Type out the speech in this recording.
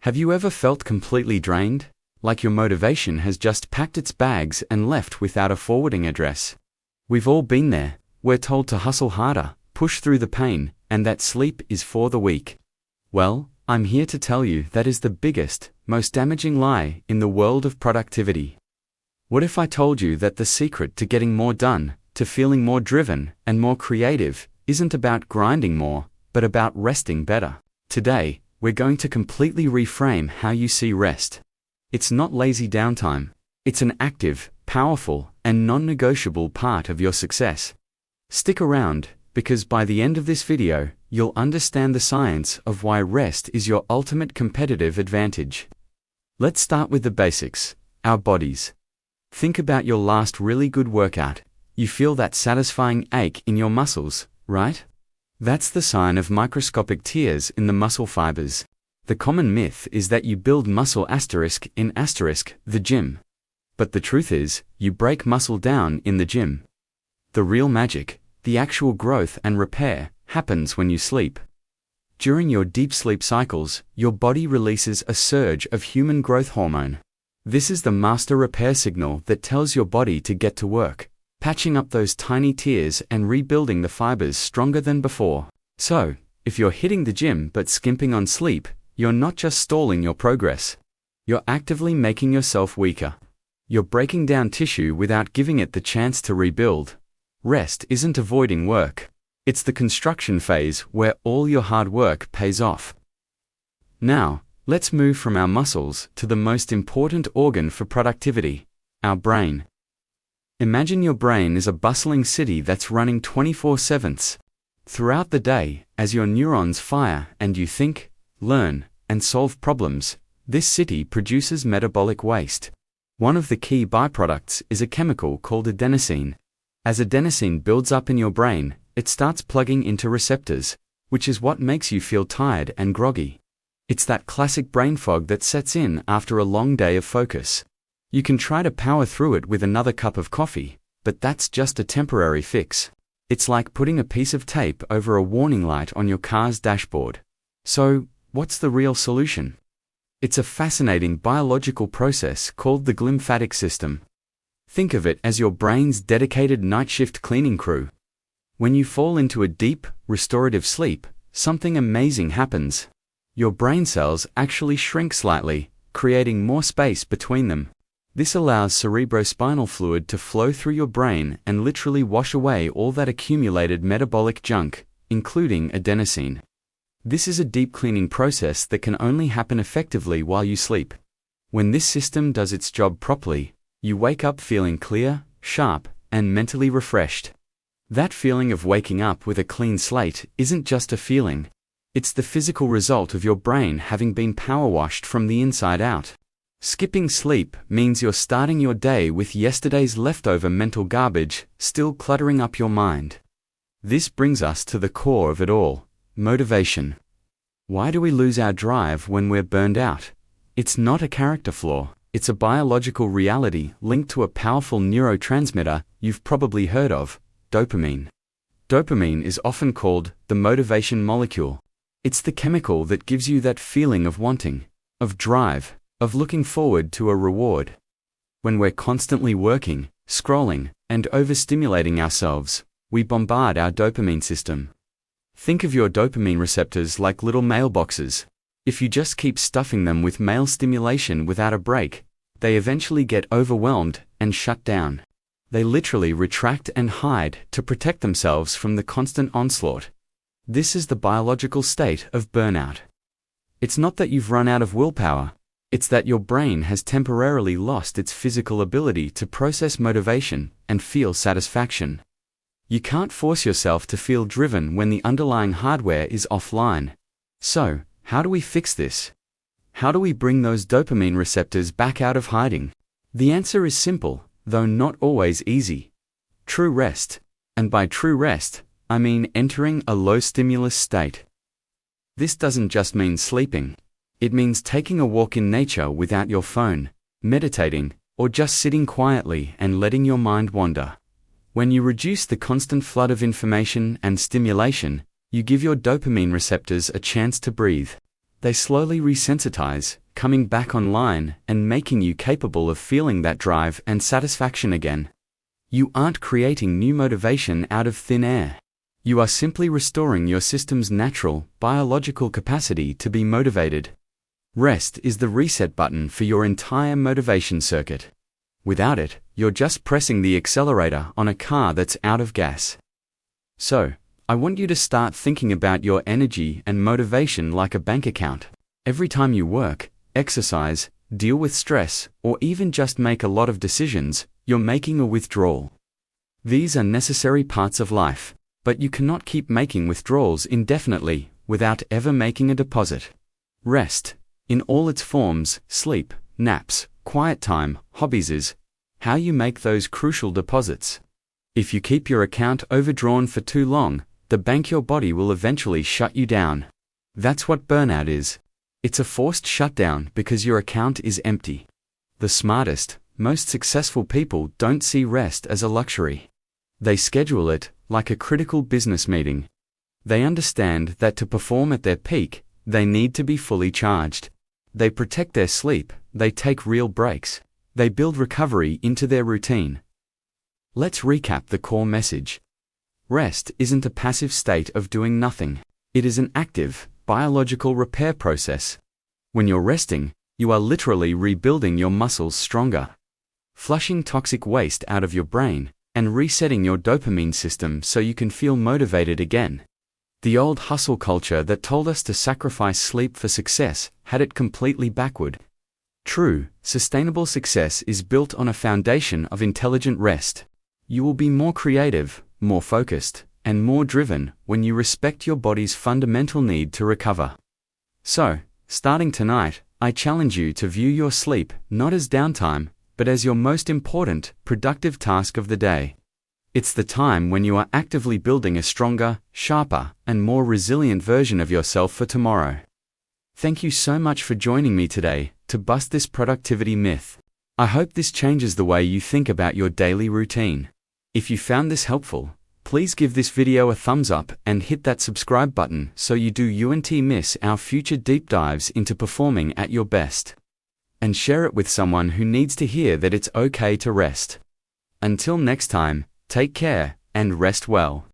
Have you ever felt completely drained? Like your motivation has just packed its bags and left without a forwarding address? We've all been there. We're told to hustle harder, push through the pain, and that sleep is for the weak. Well, I'm here to tell you that is the biggest, most damaging lie in the world of productivity. What if I told you that the secret to getting more done, to feeling more driven and more creative, isn't about grinding more, but about resting better? Today, we're going to completely reframe how you see rest. It's not lazy downtime. It's an active, powerful, and non-negotiable part of your success. Stick around, because by the end of this video, you'll understand the science of why rest is your ultimate competitive advantage. Let's start with the basics, our bodies. Think about your last really good workout. You feel that satisfying ache in your muscles, right? That's the sign of microscopic tears in the muscle fibers. The common myth is that you build muscle in the gym. But the truth is, you break muscle down in the gym. The real magic, the actual growth and repair, happens when you sleep. During your deep sleep cycles, your body releases a surge of human growth hormone. This is the master repair signal that tells your body to get to work, patching up those tiny tears and rebuilding the fibers stronger than before. So, if you're hitting the gym but skimping on sleep, you're not just stalling your progress. You're actively making yourself weaker. You're breaking down tissue without giving it the chance to rebuild. Rest isn't avoiding work. It's the construction phase where all your hard work pays off. Now, let's move from our muscles to the most important organ for productivity, our brain. Imagine your brain is a bustling city that's running 24/7. Throughout the day, as your neurons fire and you think, learn, and solve problems, this city produces metabolic waste. One of the key byproducts is a chemical called adenosine. As adenosine builds up in your brain, it starts plugging into receptors, which is what makes you feel tired and groggy. It's that classic brain fog that sets in after a long day of focus. You can try to power through it with another cup of coffee, but that's just a temporary fix. It's like putting a piece of tape over a warning light on your car's dashboard. So, what's the real solution? It's a fascinating biological process called the glymphatic system. Think of it as your brain's dedicated night shift cleaning crew. When you fall into a deep, restorative sleep, something amazing happens. Your brain cells actually shrink slightly, creating more space between them. This allows cerebrospinal fluid to flow through your brain and literally wash away all that accumulated metabolic junk, including adenosine. This is a deep cleaning process that can only happen effectively while you sleep. When this system does its job properly, you wake up feeling clear, sharp, and mentally refreshed. That feeling of waking up with a clean slate isn't just a feeling. It's the physical result of your brain having been power washed from the inside out. Skipping sleep means you're starting your day with yesterday's leftover mental garbage still cluttering up your mind. This brings us to the core of it all, motivation. Why do we lose our drive when we're burned out? It's not a character flaw, it's a biological reality linked to a powerful neurotransmitter you've probably heard of, dopamine. Dopamine is often called the motivation molecule. It's the chemical that gives you that feeling of wanting, of drive, of looking forward to a reward. When we're constantly working, scrolling, and overstimulating ourselves, we bombard our dopamine system. Think of your dopamine receptors like little mailboxes. If you just keep stuffing them with mail stimulation without a break, they eventually get overwhelmed and shut down. They literally retract and hide to protect themselves from the constant onslaught. This is the biological state of burnout. It's not that you've run out of willpower. It's that your brain has temporarily lost its physical ability to process motivation and feel satisfaction. You can't force yourself to feel driven when the underlying hardware is offline. So, how do we fix this? How do we bring those dopamine receptors back out of hiding? The answer is simple, though not always easy. True rest. And by true rest, I mean entering a low-stimulus state. This doesn't just mean sleeping. It means taking a walk in nature without your phone, meditating, or just sitting quietly and letting your mind wander. When you reduce the constant flood of information and stimulation, you give your dopamine receptors a chance to breathe. They slowly resensitize, coming back online and making you capable of feeling that drive and satisfaction again. You aren't creating new motivation out of thin air. You are simply restoring your system's natural, biological capacity to be motivated. Rest is the reset button for your entire motivation circuit. Without it, you're just pressing the accelerator on a car that's out of gas. So, I want you to start thinking about your energy and motivation like a bank account. Every time you work, exercise, deal with stress, or even just make a lot of decisions, you're making a withdrawal. These are necessary parts of life, but you cannot keep making withdrawals indefinitely without ever making a deposit. Rest, in all its forms, sleep, naps, quiet time, hobbies, is how you make those crucial deposits. If you keep your account overdrawn for too long, the bank your body will eventually shut you down. That's what burnout is. It's a forced shutdown because your account is empty. The smartest, most successful people don't see rest as a luxury. They schedule it like a critical business meeting. They understand that to perform at their peak, they need to be fully charged. They protect their sleep, they take real breaks. They build recovery into their routine. Let's recap the core message. Rest isn't a passive state of doing nothing. It is an active, biological repair process. When you're resting, you are literally rebuilding your muscles stronger, flushing toxic waste out of your brain, and resetting your dopamine system so you can feel motivated again. The old hustle culture that told us to sacrifice sleep for success had it completely backward. True, sustainable success is built on a foundation of intelligent rest. You will be more creative, more focused, and more driven when you respect your body's fundamental need to recover. So, starting tonight, I challenge you to view your sleep not as downtime, but as your most important, productive task of the day. It's the time when you are actively building a stronger, sharper, and more resilient version of yourself for tomorrow. Thank you so much for joining me today to bust this productivity myth. I hope this changes the way you think about your daily routine. If you found this helpful, please give this video a thumbs up and hit that subscribe button so you don't miss our future deep dives into performing at your best. And share it with someone who needs to hear that it's okay to rest. Until next time, take care and rest well.